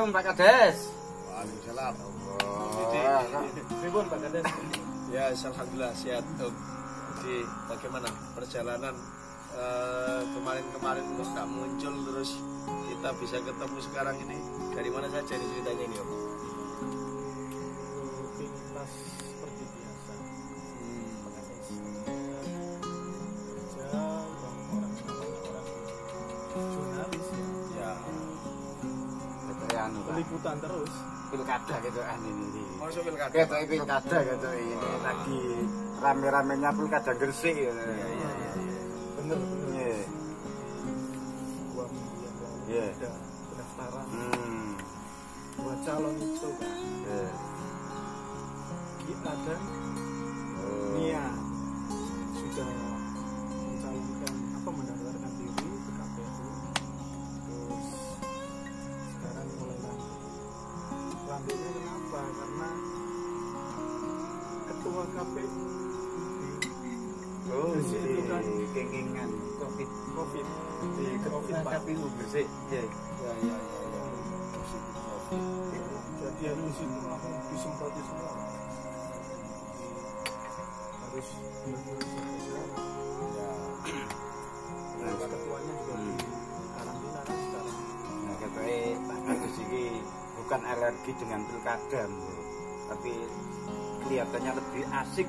Assalamualaikum Pak Kades. Waalaikumsalam. Pripun Pak Kades? Ya, alhamdulillah sehat Om. Jadi bagaimana perjalanan kemarin-kemarin kok nggak muncul terus kita bisa ketemu sekarang ini? Dari mana saja ini ceritanya ini Om? Rutinitas seperti biasa. Pak Kades kerja orang jurnalis ya. Ya anu Pak. Peliputan terus. Pilkada gitu ini. Masuk pilkada. Ketok pilkada gitu ini lagi rame-ramenya pilkada Gresik gitu. Iya. Bener. Iya. 2 minggu yang lalu Iya. ada pendaftaran Hmm. 2 calon itu kan. Iya. Kita dan Oh. Nia sudah mencalonkan mendaftarkan diri ke KPU. Terus sekarang mulai lanjutnya kenapa? Karena ketua KPU Oh, di situ kan kengingan COVID di ketua KPU Gresik. Iya. Ya. jadi harus itu langsung disemproti semua. Harus benar-benar Ya. terus ketuanya juga di karantina kan sekarang. Nah, katanya Pak Kades ini bukan alergi dengan pilkada, Bu. Tapi kelihatannya lebih asik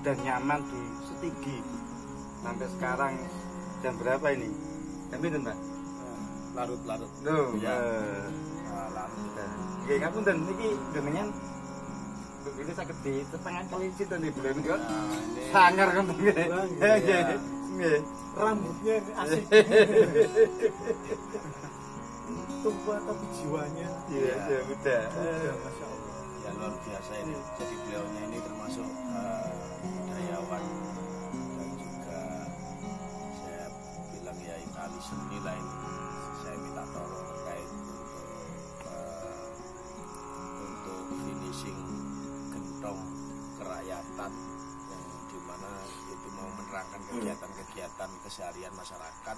dan nyaman di Setigi. Sampai sekarang jam berapa ini? Jam itu, Mbak? Larut-larut. Loh, Ya. nah, Larut. nggih ngapunten niki jenengan begitu saged ditepangan kali cinta nih bulan kok. Ini Sangar kan nggih. Bang, Nggih. Nggih. rambutnya asik. Tua tapi jiwanya Iya, ya udah. Masya Allah. ya luar biasa ini. Jadi beliaunya ini termasuk budayawan dan juga saya bilang ya ahli seni lah ini. Saya minta tolong terkait untuk finishing gentong kerakyatan yang dimana itu mau menerangkan kegiatan-kegiatan keseharian masyarakat,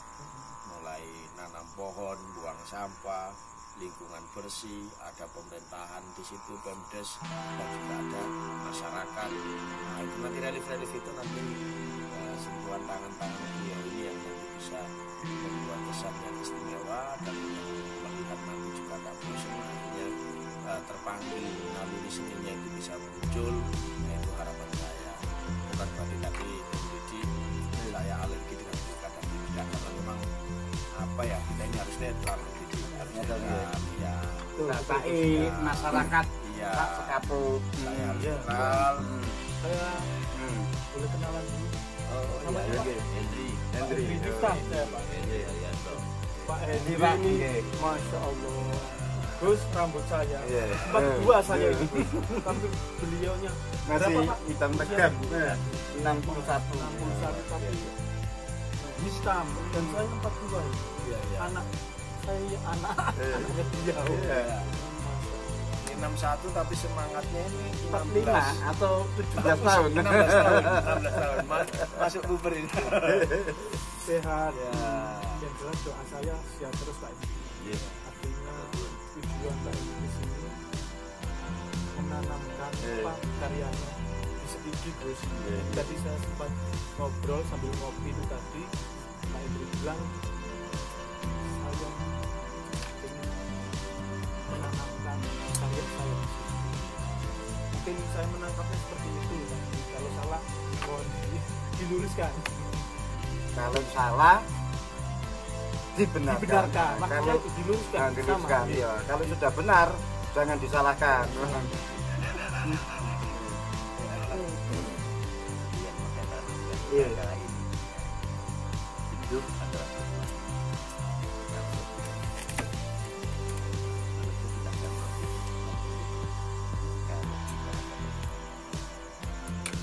mulai nanam pohon, buang sampah, lingkungan bersih, ada pemerintahan di situ, Pemdes, dan juga ada masyarakat. Nah, itu nanti relief itu nanti sentuhan tangan-tangan beliau ini yang nanti bisa membuat kesan yang istimewa, dan yang melihat nanti juga kampus sebenarnya terpanggil naluri seninya itu bisa muncul. Nah, itu harapan saya. Bukan berarti tadi menjadi saya alergi dengan pilkada, tidak, karena memang apa ya, kita ini harus netral gitu. Ya, Bapai masyarakat iya, Pak Sekapu. saya harus Iya. netral. Saya boleh kenalan dulu. Oh Namanya iya, Pak? Hendri. Hendri Difta saya Pak. Pak Hendri Pak. ini Iya. Masya Allah. Terus rambut saya Iya. 42 saya Iya. ini. Tapi beliaunya Masih berapa Pak? hitam tegap. 61. 61 tapi hitam dan saya 42 ini. Iya, iya. Anak saya anaknya beliau. Iya. Ini 61 tapi semangatnya ini 45 atau 17 tahun. 16 tahun. 16 tahun. Masuk puber ini. Sehat. Ya. Yang jelas doa saya sehat terus Pak. Iya. Artinya tujuan Pak di sini menanamkan karyanya di Setigi Gus. Tadi saya sempat ngobrol sambil ngopi itu tadi Pak Indri bilang saya ingin menanamkan karya saya di sini. Mungkin saya menangkapnya seperti itu. Kalau salah mohon diluruskan. Kalau salah dibenarkan. Dibenarkan. Maksudnya Kalau itu diluruskan. diluruskan, Sama. ya. Kalau sudah benar, jangan disalahkan. Iya. Hidup adalah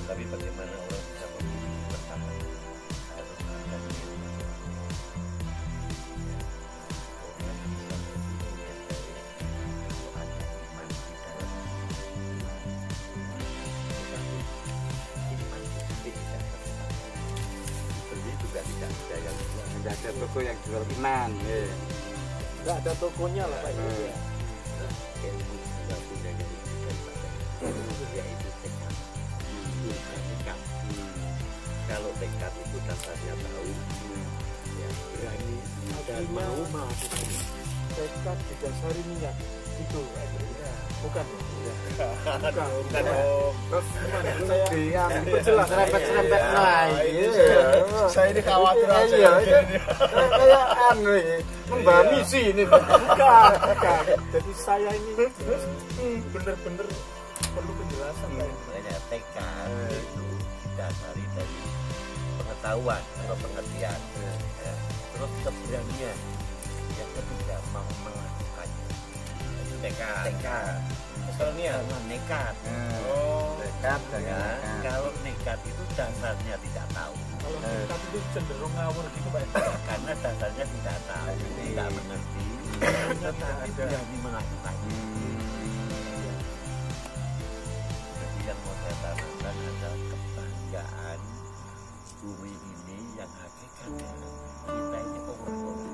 tapi bagaimana orang bisa memilih bertahan harus ada orang bisa berpikir itu ada iman di dalam tetapi iman itu tidak beli juga tidak ada yang jual. Tidak ada toko yang jual iman. Nggak ada tokonya lah Pak. Hmm. Ya. ilmu juga punya kedudukan pada yaitu tekad. Tekad. Kalau tekad itu dasarnya tahu, ya berani dan Artinya- mau melakukan. tekad didasari niat itu bukan Bukan dong. terus gimana saya Jelas serempet-serempet nah iya. Saya ini khawatir aja. Iya, kayak anu ini membawa misi ini. bukan jadi saya ini bener-bener perlu penjelasan Pak. Makanya tekad itu didasari dari pengetahuan atau pengertian, ya. Terus keberanian, yang ketiga mau melakukannya. Itu tekad. Soalnya nekat. Oh. Dekat Ya, dengan kalau nekat itu dasarnya tidak tahu. Kalau tekad itu cenderung ngawur gitu Pak. Ya, karena dasarnya tidak tahu, tidak mengerti, tetapi berani melakukannya. Jadi yang mau saya tanamkan adalah kebanggaan bumi ini yang hakikatnya kita ini orang-orang.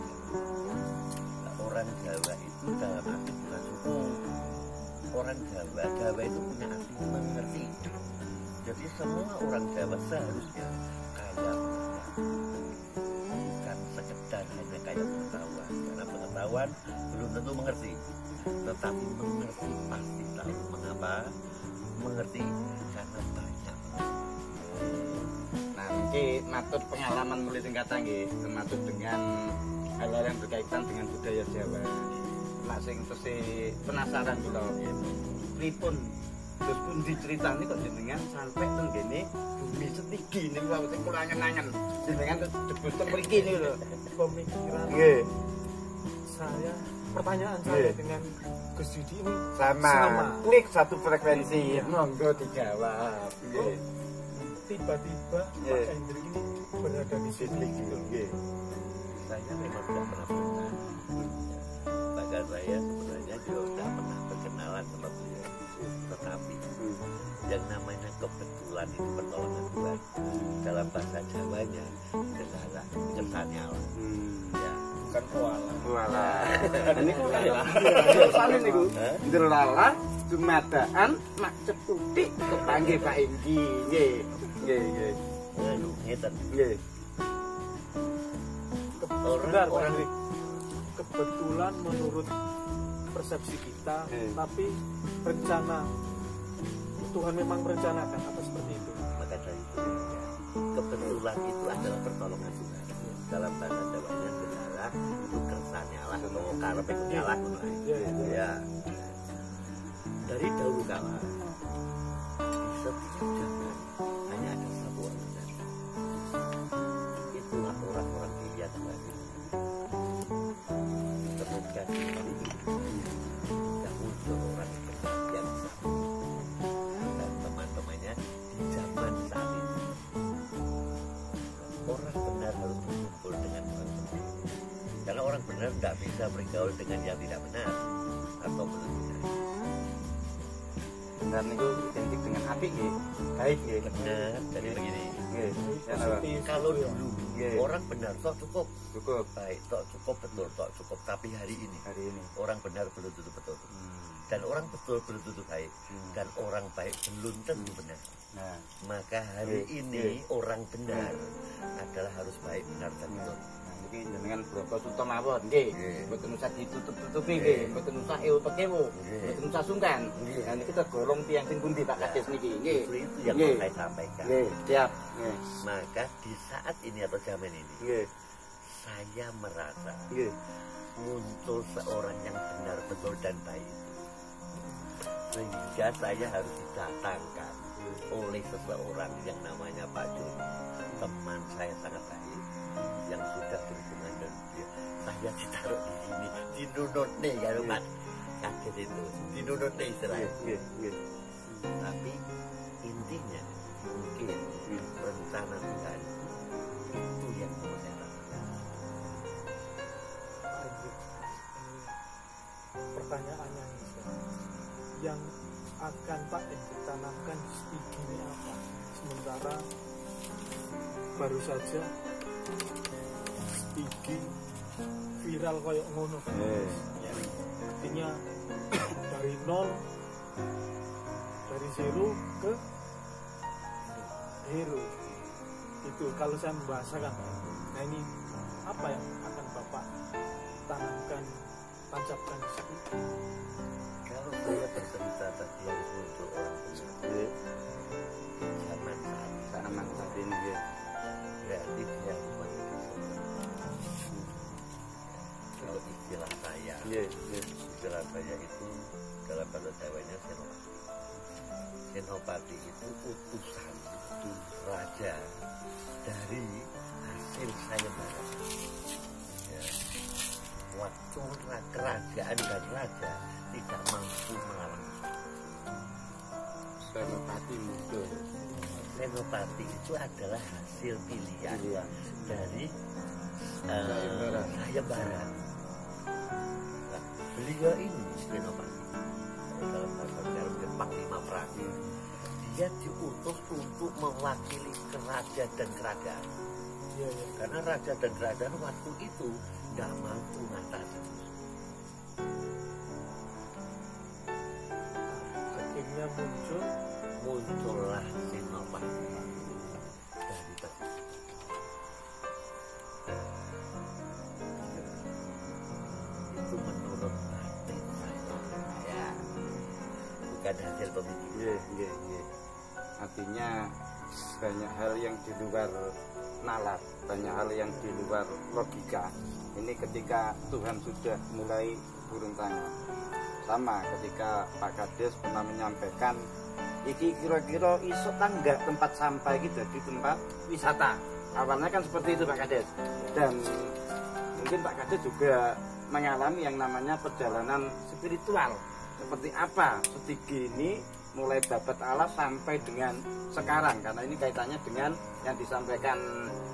Nah, orang Jawa itu dalam arti bukan suku. Orang Jawa itu punya arti mengerti. Jadi semua orang Jawa seharusnya kaya bukan sekedar hanya kaya pengetahuan, karena pengetahuan belum tentu mengerti, tetapi mengerti pasti tahu. Mengapa mengerti? Karena banyak. nanti matut pengalaman mulai tingkatan nggih, termasuk dengan hal-hal yang berkaitan dengan budaya Jawa. Nek sing tesih penasaran kula pripun terus pun diceritani kok jenengan sampai teng kene bumi setigi niku wae sing kula angen-angen jenengan debus teng mriki niku lho. Pemikiran Nggih, saya pertanyaan saya Nggih. dengan Gus Didi ini sama. Sama. Klik satu frekuensi, monggo dijawab. Nggih. tiba-tiba Nggih. Pak Hendrik ini berada di sini gitu. Nggih. Saya memang tidak pernah pernah. Bahkan saya sebenarnya juga tidak pernah berkenalan sama beliau. Tetapi yang namanya kebetulan itu pertolongan Tuhan. Dalam bahasa Jawanya adalah kesannya Allah. Ya. Bukan koala. Walah. Niku sane niku. Ndelala dumadaan mak ceputi kepanggih Pak Enggi. Nggih. Nggih, nggih. Anu, ngeten. Nggih. Benar Pak Orang Hendrik. Kebetulan menurut persepsi kita, tapi rencana Tuhan memang merencanakan apa seperti itu. maka dari itu ya, kebetulan itu adalah pertolongan Tuhan. Dalam bahasa Jawanya adalah itu kersane Allah atau karepe Gusti Allah. Ya. Dari dahulu kala di setiap zaman hanya ada satu orang saja. Itulah orang-orang pilihan Tuhan. Kemudian tidak muncul orang yang sama dan teman-temannya di zaman saat itu. Orang benar harus berkumpul dengan orang benar. Karena orang benar tidak bisa bergaul dengan yang tidak benar atau benar. Benar niku identik dengan apik nggih. Baik nggih. Benar. Jadi begini. Nggih. Ya, Pak. Positif. Kalau dulu Nggih. orang benar tok cukup, Cukup baik tok cukup, betul tok cukup. Tapi hari ini hari ini. orang benar belum tentu betul, dan orang betul belum tentu baik, dan orang baik belum tentu benar. Nah, Maka hari ini orang benar adalah harus baik, benar dan betul. niki jenengan Broko Suto mawon nggih. Nggih. Mboten usah ditutup-tutupi nggih, mboten usah ewo-pekewo, Nggih. mboten usah sungkan. Nggih. Nah niki tergolong tiyang sing pundi Pak Kades niki nggih. Justru itu yang Nggih. mau saya sampaikan. Nggih, siap. Nggih. Maka di saat ini atau zaman ini, Nggih. saya merasa Nggih. muncul seorang yang benar, betul dan baik, sehingga saya harus didatangkan oleh seseorang yang namanya Pak Joni, teman saya sangat baik, yang sudah berhubungan dengan dia. Saya ditaruh di sini, dinunutne ya Pak, kaget itu, dinunutne istilahnya. Nggih. Nggih. Tapi intinya mungkin rencana Tuhan itu yang mau saya lakukan. Pak Hendrik, pertanyaannya ini sekarang, yang akan Pak Hendrik tanamkan di stigi ini apa? Sementara baru saja stigi viral kayak ngono kan. Nggih. Artinya dari nol, dari zero ke hero. Itu kalau saya membahasakan. Nah ini apa yang akan Bapak tanamkan, tancapkan di situ? Kalau saya bercerita tadi harus muncul orang penyakit zaman saat ini ya, berarti dia bukan kalau istilah saya itu dalam bahasa Jawanya senopati. Senopati itu utusan raja dari hasil sayembara. Ya. Waktu kerajaan dan raja tidak mampu melawan Senopati muncul. Senopati itu adalah hasil pilihan dari sayembara. Nah, beliau ini Senopati dalam bahasa Jepang 5 Pradi, dia diutus untuk mewakili raja dan kerajaan. Karena raja dan kerajaan waktu itu tidak mampu mengatasi. Akhirnya muncullah Senopati dari itu menurut batin saya, bukan hasil pemikiran. Artinya banyak hal yang di luar nalar, banyak hal yang di luar logika. Ini ketika Tuhan sudah mulai turun tangan. Sama ketika Pak Kades pernah menyampaikan, iki kira-kira iso tanggak tempat sampah gitu di tempat wisata. Awalnya kan seperti itu Pak Kades. Dan mungkin Pak Kades juga mengalami yang namanya perjalanan spiritual. Seperti apa Setigi ini mulai dapat Allah sampai dengan sekarang, karena ini kaitannya dengan yang disampaikan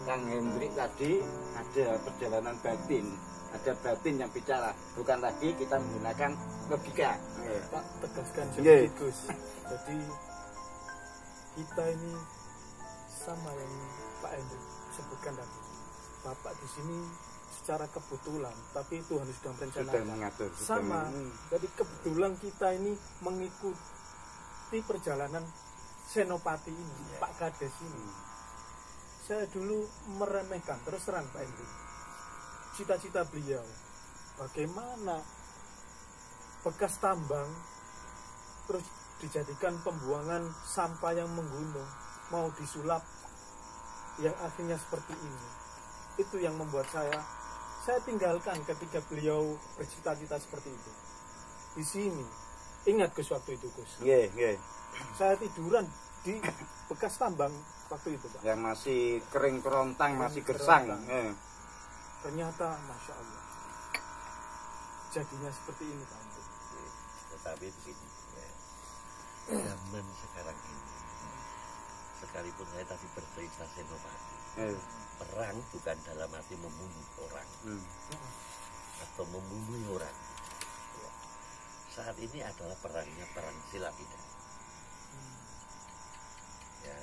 Kang Hendrik tadi, ada perjalanan batin, ada batin yang bicara, bukan lagi kita menggunakan logika. Pak tegaskan sedikit Gus. Jadi kita ini sama yang Pak Hendrik sebutkan tadi. Bapak di sini secara kebetulan, tapi Tuhan sudah merencanakan. Sama. Jadi kebetulan kita ini mengikuti perjalanan Senopati ini, Pak Kades ini. Saya dulu meremehkan, terus terang Pak Hendrik, cita-cita beliau bagaimana bekas tambang terus dijadikan pembuangan sampah yang menggunung, mau disulap, yang akhirnya seperti ini. Itu yang membuat saya tinggalkan ketika beliau bercita-cita seperti itu. Di sini ingat Gus waktu itu Gus. Saya tiduran di bekas tambang waktu itu Pak. Yang masih kering kerontang, masih gersang. Ternyata Masya Allah jadinya seperti ini Pak. Tetapi begini, zaman sekarang ini, sekalipun saya tadi bercerita Senopati, perang bukan dalam arti membunuh orang atau membunuh orang. Saat ini adalah perang silat tidak. Ya,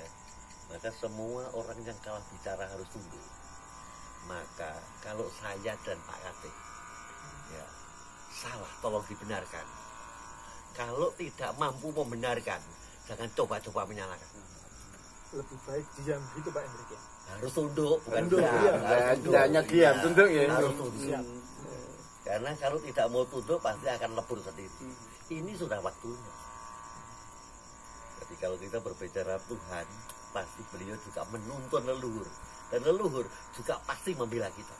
maka semua orang yang kalah bicara harus tunduk. Maka kalau saya dan Pak Kades ya salah, tolong dibenarkan. Kalau tidak mampu membenarkan, jangan coba-coba menyalahkan. Lebih baik diam gitu Pak Hendrik ya. Harus tunduk, bukan hanya diam, tunduk ya. Harus tunduk. Karena kalau tidak mau tunduk pasti akan lebur sendiri. Ini sudah waktunya. Jadi kalau kita berbicara Tuhan, pasti beliau juga menuntun leluhur. Dan leluhur juga pasti membela kita.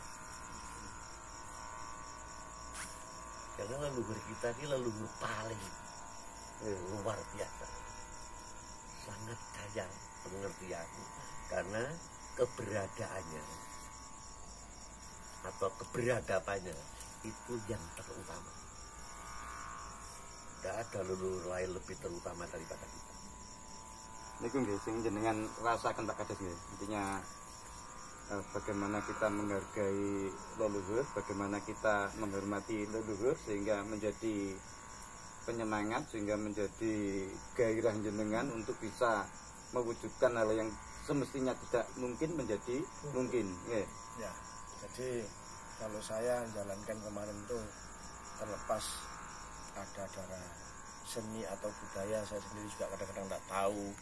Karena leluhur kita ini leluhur paling luar biasa. Sangat kaya pengertian. Karena keberadaannya atau keberadabannya itu yang terutama. Tidak ada leluhur lain lebih terutama daripada kita. Niku nggih sing jenengan rasakan Pak Kades nggih. Intinya bagaimana kita menghargai leluhur, bagaimana kita menghormati leluhur sehingga menjadi penyemangat, sehingga menjadi gairah jenengan untuk bisa mewujudkan hal yang semestinya tidak mungkin menjadi mungkin. Ya, jadi kalau saya jalankan kemarin itu terlepas ada darah seni atau budaya, saya sendiri juga kadang-kadang tidak tahu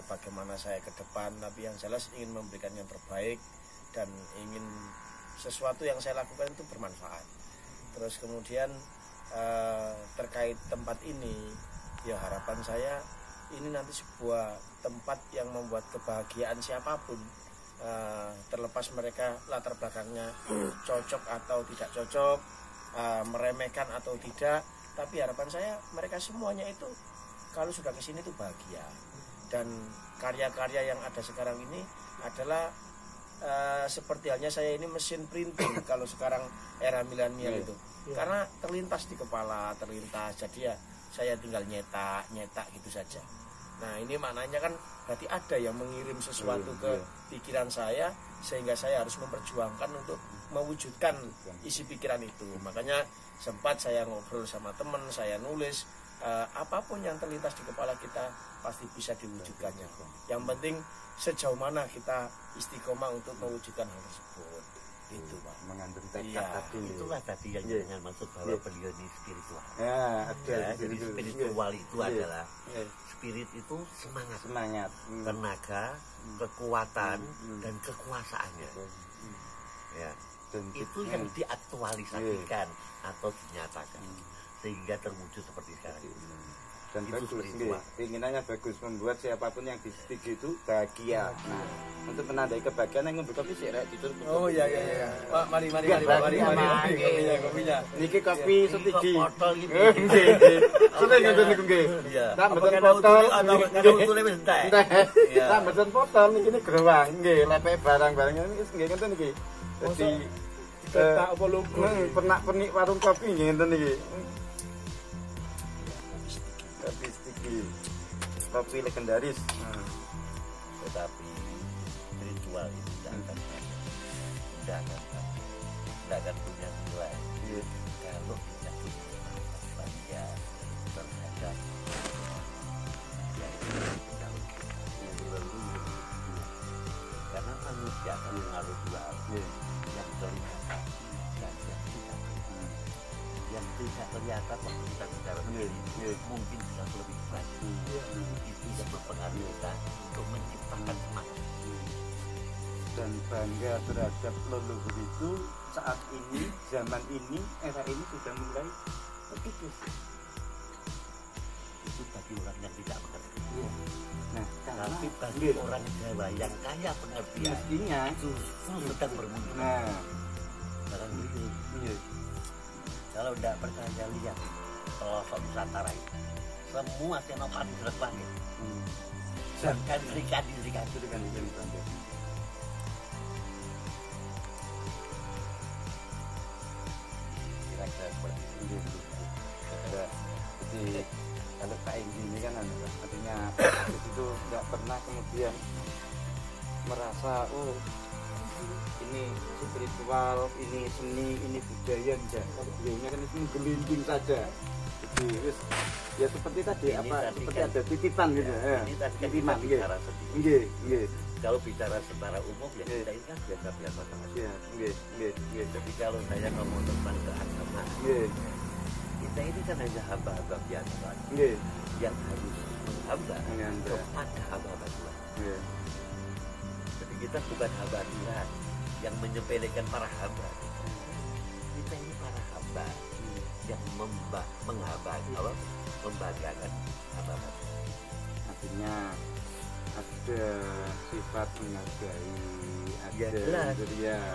bagaimana saya ke depan, tapi yang jelas ingin memberikan yang terbaik dan ingin sesuatu yang saya lakukan itu bermanfaat. Terus kemudian terkait tempat ini, ya harapan saya ini nanti sebuah tempat yang membuat kebahagiaan siapapun, terlepas mereka latar belakangnya cocok atau tidak cocok, meremehkan atau tidak, tapi harapan saya mereka semuanya itu kalau sudah kesini itu bahagia. Dan karya-karya yang ada sekarang ini adalah seperti halnya saya ini mesin printing kalau sekarang era milenial itu, karena terlintas di kepala, terlintas, jadi ya saya tinggal nyetak gitu saja. Nah ini maknanya kan berarti ada yang mengirim sesuatu ke pikiran saya, sehingga saya harus memperjuangkan untuk mewujudkan isi pikiran itu. Makanya sempat saya ngobrol sama teman, saya nulis, apapun yang terlintas di kepala kita pasti bisa diwujudkannya. Yang penting sejauh mana kita istiqomah untuk mewujudkan hal tersebut. Itu Pak, mengandung tekad tadi. Itulah tadi yang dengan maksud bahwa beliau ini spiritual. Ya, ada. Jadi spiritual itu adalah spirit itu semangat, tenaga, kekuatan dan kekuasaannya. Ya, dan itu yang diaktualisasikan atau dinyatakan sehingga terwujud seperti sekarang ini. Dan itu bagus, keinginannya bagus, membuat siapapun yang disetujui itu bahagia. Nah, untuk menandai kebahagiaan yang ngambil kopi sih rek ditutup. Oh iya. Pak, mari kopinya. Niki kopi setigi. Botol gitu. Nggih. Sudah ngoten niku nggih. Tak mboten botol atau utule wis entek. Tak mboten botol niki gerowang nggih, lepek barang-barang ini nggih ngoten niki. Dadi tak apa logo pernak-pernik warung kopi nggih ngoten niki. Kopi sticky, kopi legendaris. Tetapi spiritual itu tidak akan punya nilai kalau tidak punya bahagia terhadap yang leluhur. Karena manusia akan mengaruh dua yang terlihat dan yang tidak kelihatan waktu kita bicara mungkin bisa lebih baik. Itu yang mempengaruhi kita untuk menciptakan semangat dan bangga terhadap leluhur itu. Saat ini, zaman ini, era ini sudah mulai terkikis. Itu bagi orang yang tidak mengerti. Nah, tapi bagi orang Jawa yang kaya pengertian mestinya justru sedang bermunculan. Nah, sekarang gitu. Kalau tidak percaya lihat pelosok Nusantara itu semua senopati sudah bangkit. Bahkan Serikandi kira-kira seperti itu. Jadi kalau Pak Indi ini kan artinya itu tidak pernah kemudian merasa ini spiritual, ini seni, ini budaya, enggak. Kalau beliaunya kan itu menggelinding saja. Jadi ya seperti tadi ini apa? tadi Seperti kan, ada titipan gitu. Ini tadi kan kita bicara sendiri. Nggih. Kalau bicara secara umum ya kita ini kan biasa-biasa saja. Nggih. Tapi kalau saya ngomong tentang keagamaan, kita ini kan hanya hamba-hamba biasa saja yang harus menghamba kepada hamba-hamba Tuhan. Jadi kita bukan hamba Tuhan yang menyepelekan para hamba. Kita ini para hamba yang membanggakan hamba-hamba. Artinya ada sifat menghargai, ya jelas,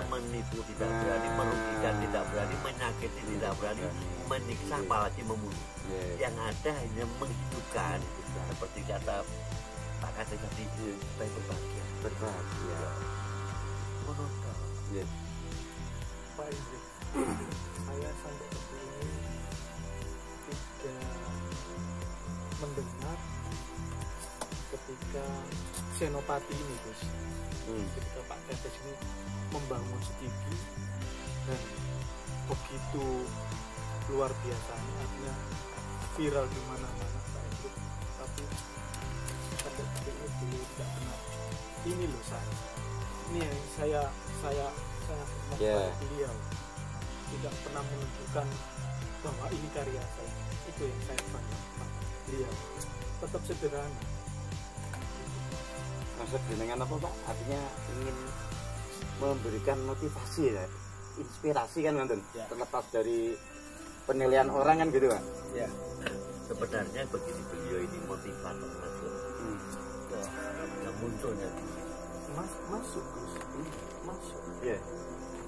menipu tidak berani, merugikan tidak berani, menyakiti tidak berani, menyiksa apalagi membunuh. Yang ada hanya menghidupkan, seperti kata Pak Kade tadi, supaya berbahagia. Menonton. Pak Indri, saya sampai detik ini tidak mendengar ketika Senopati ini Gus, ketika Pak Kades ini membangun setigi dan begitu luar biasanya, artinya viral di mana-mana Pak Indri, tapi sampai detik ini beliau tidak kenal. Ini loh ini yang saya beliau tidak pernah menunjukkan bahwa ini karya saya. Itu yang saya bangga. Iya, tetap sederhana. Maksud dengan apa Pak? Artinya ingin memberikan motivasi ya, inspirasi kan Nonton. Ya. Terlepas dari penilaian orang kan gitu Pak. Ya. Sebenarnya begini, beliau ini motivator nasional yang munculnya Masuk Gus, masuk. Iya.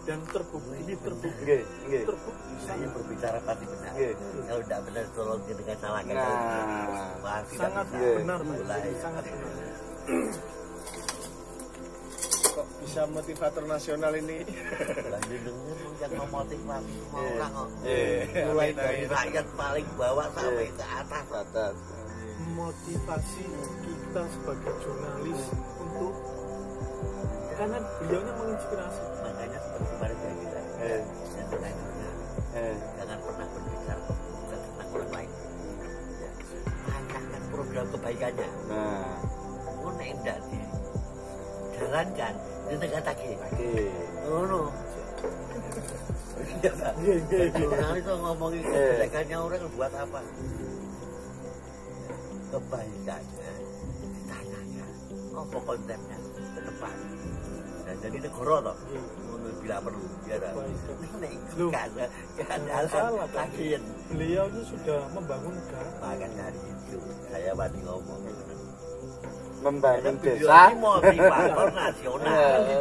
Dan terbukti, ini benar. Nggih, nggih. terbukti. saya berbicara pasti benar. Iya. Kalau tidak benar tolong dengan salahkan. Nah, Pasti Sangat tidak Iya. benar, Pak. Mulai. Sangat benar. Kok bisa motivator nasional ini? Lanjut dengar yang memotivasi semua Iya. orang kok. Iya. Mulai dari rakyat paling bawah sampai Iya. ke atas. batas. Motivasi kita sebagai jurnalis untuk, karena beliaunya menginspirasi. Makanya seperti kemarin saya bilang, Eh. yang benar benar. Jangan pernah berbicara bukan tentang orang lain. Ya. Tanyakan program kebaikannya. Nah, Oh, nek ndak dijalankan, jenengan lagi. oke. Oh no. Jurnalis itu ngomongin kebaikannya orang buat apa? Kebaikannya ditanyakan. Apa kontennya ke depan? Dan jadi negara toh. Bila perlu, ya dah. Nek Loh. kan Salah, Pak. kajian. Beliau itu sudah membangun negara. Bahkan dari itu saya wani ngomong. Membangun Beliau desa. ini motivator nasional. Iya.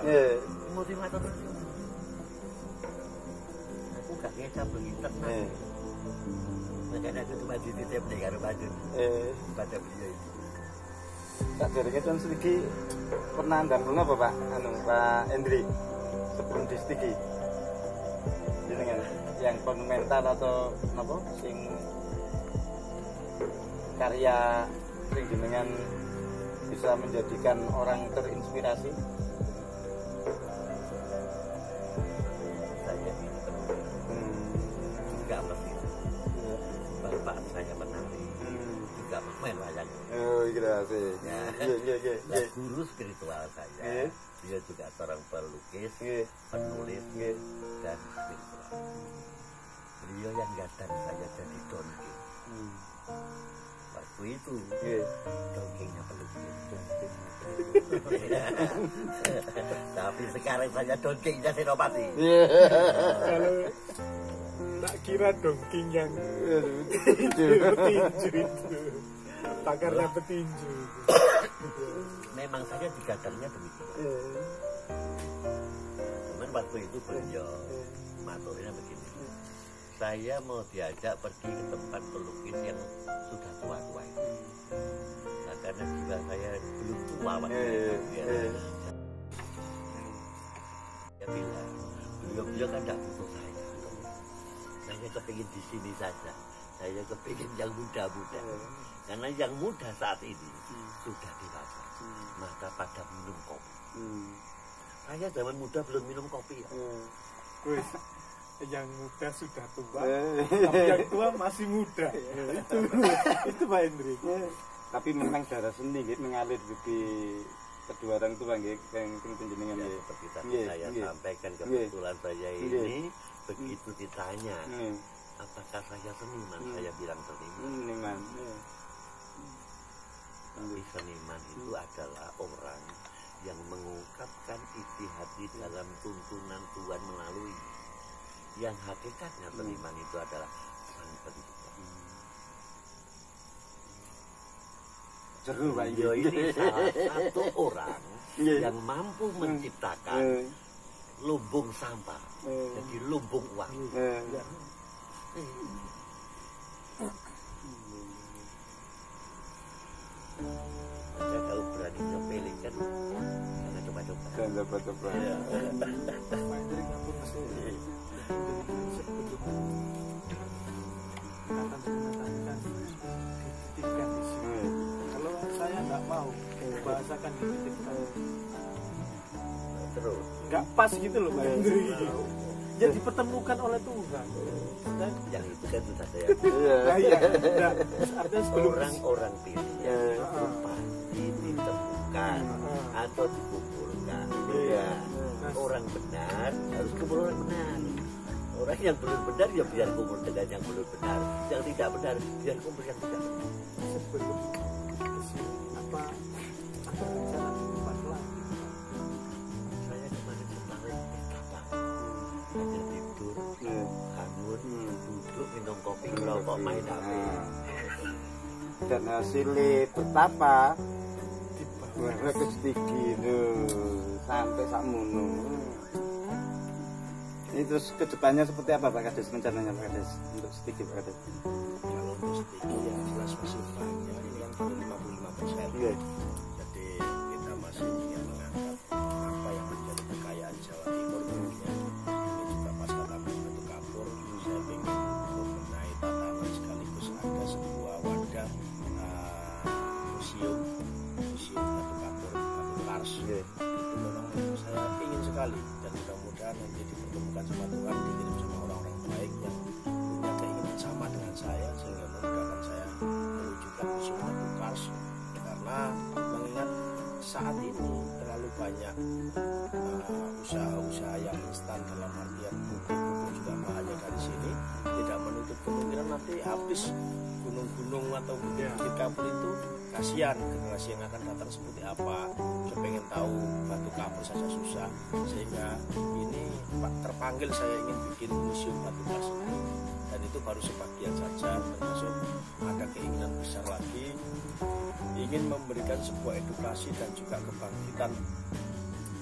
Iya. Motivator nasional. Aku gak ngecap internal. Iya. Makanya aku cuma dititip nih karo Badun pada beliau itu. Tak jaringnya tahun sedikit pernah ndamel apa Pak? Pak Endri sebelum di Stiki. Jenengan yang monumental atau apa sing karya sing jenengan bisa menjadikan orang terinspirasi. Saya ini juga mesti bapak saya menari juga main wayang. Oh, iya sih. Ya. Iya. Nah, guru spiritual saya Iya. dia juga seorang pelukis, Iya. penulis Iya. dan spiritual. Beliau yang gadang saya jadi donking. Waktu itu Iya. donkingnya pelukis. Tapi sekarang saya donkingnya Senopati. Iya. Kalau tak kira dongking yang Iya. petinju itu, pakarnya petinju. Memang saya digadangnya demikian. Cuman waktu itu beliau maturnya begini. Saya mau diajak pergi ke tempat pelukis yang sudah tua-tua itu. Nah, karena jiwa saya belum tua waktu itu. Ya. Dia bilang, beliau kan tidak butuh saya. Saya kepingin di sini saja. Saya kepingin yang muda-muda. Karena yang muda saat ini sudah dewasa. Maka pada minum kopi. Saya zaman muda belum minum kopi. Ya. Wis, yang muda sudah tua, tapi yang tua masih muda. Itu Pak Hendrik. Tapi memang darah seni gitu mengalir di kedua orang tua nggih yang penjenengan Ya, nggih. seperti tadi Nggih, saya nggih. sampaikan Nggih. kebetulan saya Nggih. ini begitu ditanya apakah saya seniman, saya bilang seniman. Seniman. Tapi seniman itu adalah orang yang mengungkapkan isi hati dalam tuntunan Tuhan melalui. Yang hakikatnya seniman itu adalah sang pencipta. Jeru Pak Beliau ini salah satu orang Nggih. yang mampu menciptakan lumbung sampah jadi lumbung uang. Maka kalau berani nyepelin kan jangan coba-coba. Dan coba-coba. Pak Hendrik ngampun sebelum kata-kata dititipkan di sini. Kalau saya nggak mau bahasakan dititipkan, Terus nggak pas gitu loh Pak Hendrik. Ya dipertemukan oleh Tuhan. Dan yang itu kan sudah saya nah, iya, nah, artinya sebelum orang-orang pilihan itu pasti ditemukan atau dikumpulkan. Iya. Orang benar harus kumpul orang benar. orang yang belum benar ya biar kumpul dengan yang belum benar, yang tidak benar biar kumpul yang tidak benar. Sebelum kesini apa rencana depan lagi? Saya kemarin semalam kapal hanya tidur, bangun, duduk minum kopi, ngerokok, main HP. Dan hasilnya betapa ke setigi sampai sakmono. Ini terus kedepannya seperti apa Pak Kades, rencananya Pak Kades untuk setigi Pak Kades? Kalau untuk stigi yang jelas masih banyak, ini kan baru 55%. Iya. Jadi kita masih ingin mengangkat apa yang menjadi kekayaan Jawa Timur. Kemudian ini juga pasca tambang batu kapur, saya ingin membenahi tatanan sekaligus ada sebuah wadah museum batu kapur, batu kars. Iya. Itu memang saya ingin sekali, dan mudah-mudahan nanti dipertemukan sama Tuhan, dikirim sama orang-orang baik yang punya keinginan sama dengan saya, sehingga memudahkan saya mewujudkan museum batu kars. Karena mengingat saat ini terlalu banyak usaha-usaha yang instan, dalam artian pupuk juga bahannya dari sini, tidak menutup kemungkinan nanti habis gunung-gunung atau bukit kapur itu. Kasihan generasi yang akan datang seperti apa. Saya pengen tahu batu kapur saja susah, sehingga ini terpanggil saya ingin bikin museum batu kars, dan itu baru sebagian saja, termasuk ada keinginan besar lagi ingin memberikan sebuah edukasi dan juga kebangkitan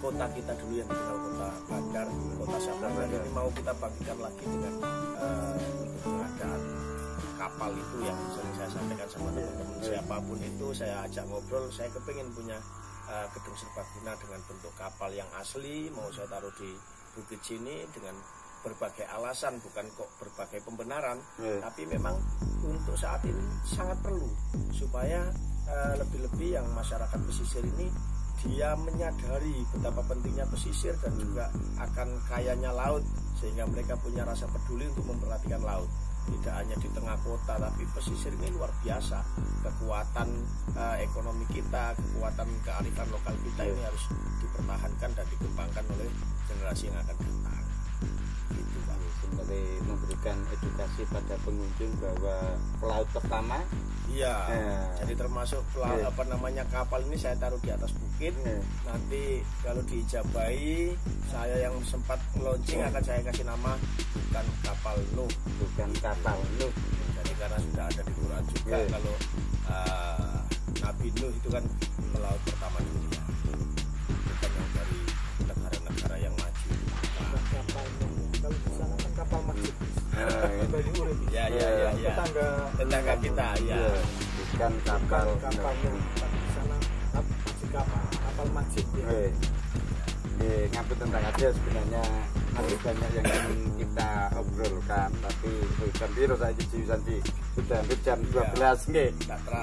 kota kita dulu yang dikenal kota bandar, kota Sabandar ini mau kita bangkitkan lagi dengan pengadaan kapal itu yang sering saya sampaikan sama teman-teman. Siapapun itu saya ajak ngobrol, saya kepengen punya gedung serbaguna dengan bentuk kapal yang asli, mau saya taruh di Bukit sini dengan berbagai alasan, bukan kok berbagai pembenaran, tapi memang untuk saat ini sangat perlu supaya lebih-lebih yang masyarakat pesisir ini dia menyadari betapa pentingnya pesisir dan juga akan kayanya laut, sehingga mereka punya rasa peduli untuk memperhatikan laut. Tidak hanya di tengah kota, tapi pesisir ini luar biasa. Kekuatan ekonomi kita, kekuatan kearifan lokal kita ini harus dipertahankan dan dikembangkan oleh generasi yang akan datang. Gitu Pak. Seperti memberikan edukasi pada pengunjung bahwa pelaut pertama. Iya. Jadi termasuk kapal ini saya taruh di atas bukit. Nanti kalau diijabahi, saya yang sempat launching akan saya kasih nama bukan kapal Nuh. Bukan kapal Nuh. Jadi karena sudah ada di Quran juga kalau Nabi Nuh itu kan pelaut pertama dunia. Bukan yang dari negara-negara yang maju. Kapal Nuh. Kalau di sana kan kapal masjid. Ya. Tetangga kita, ya. Bukan kapal Nuh. Di sana kapal masjid. Ngapit tentang aja sebenarnya masih banyak yang ingin kita obrolkan, tapi jam biru saya jurusan di sudah hampir jam 12 nggih.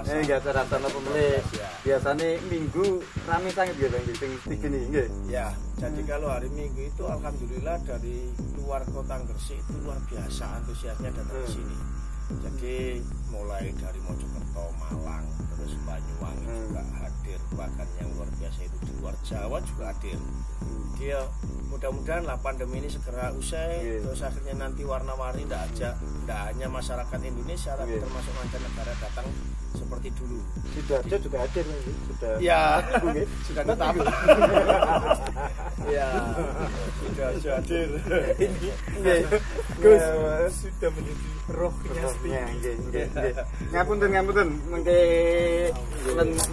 Enggak terasa pembeli. Biasanya minggu ramai sangat gitu yang di sini nggih. Ya, jadi kalau hari Minggu itu alhamdulillah dari luar kota Gresik itu luar biasa antusiasnya datang ke sini. Jadi mulai dari Mojokerto, Malang, terus Banyuwangi juga hadir, bahkan yang luar biasa itu di luar Jawa juga hadir. Dia mudah-mudahan lah pandemi ini segera usai, terus akhirnya nanti warna-warni tidak hanya masyarakat Indonesia, tapi termasuk mancanegara datang seperti dulu. Sidoarjo juga hadir, sudah. Ya, sudah tetap. Ya, Sidoarjo hadir. Gus sudah menjadi rohnya nggih. Ngapunten mengke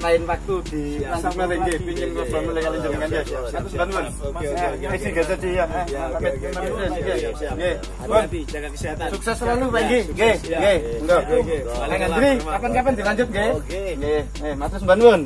lain waktu di langsung nggih pengin ngobrol mulai kali jenengan ya. Satu bantuan. Oke. Ya. Nggih. Hati-hati jaga kesehatan. Sukses selalu Pak nggih. Nggih. Kapan-kapan dilanjut nggih. Nggih. Matur nuwun.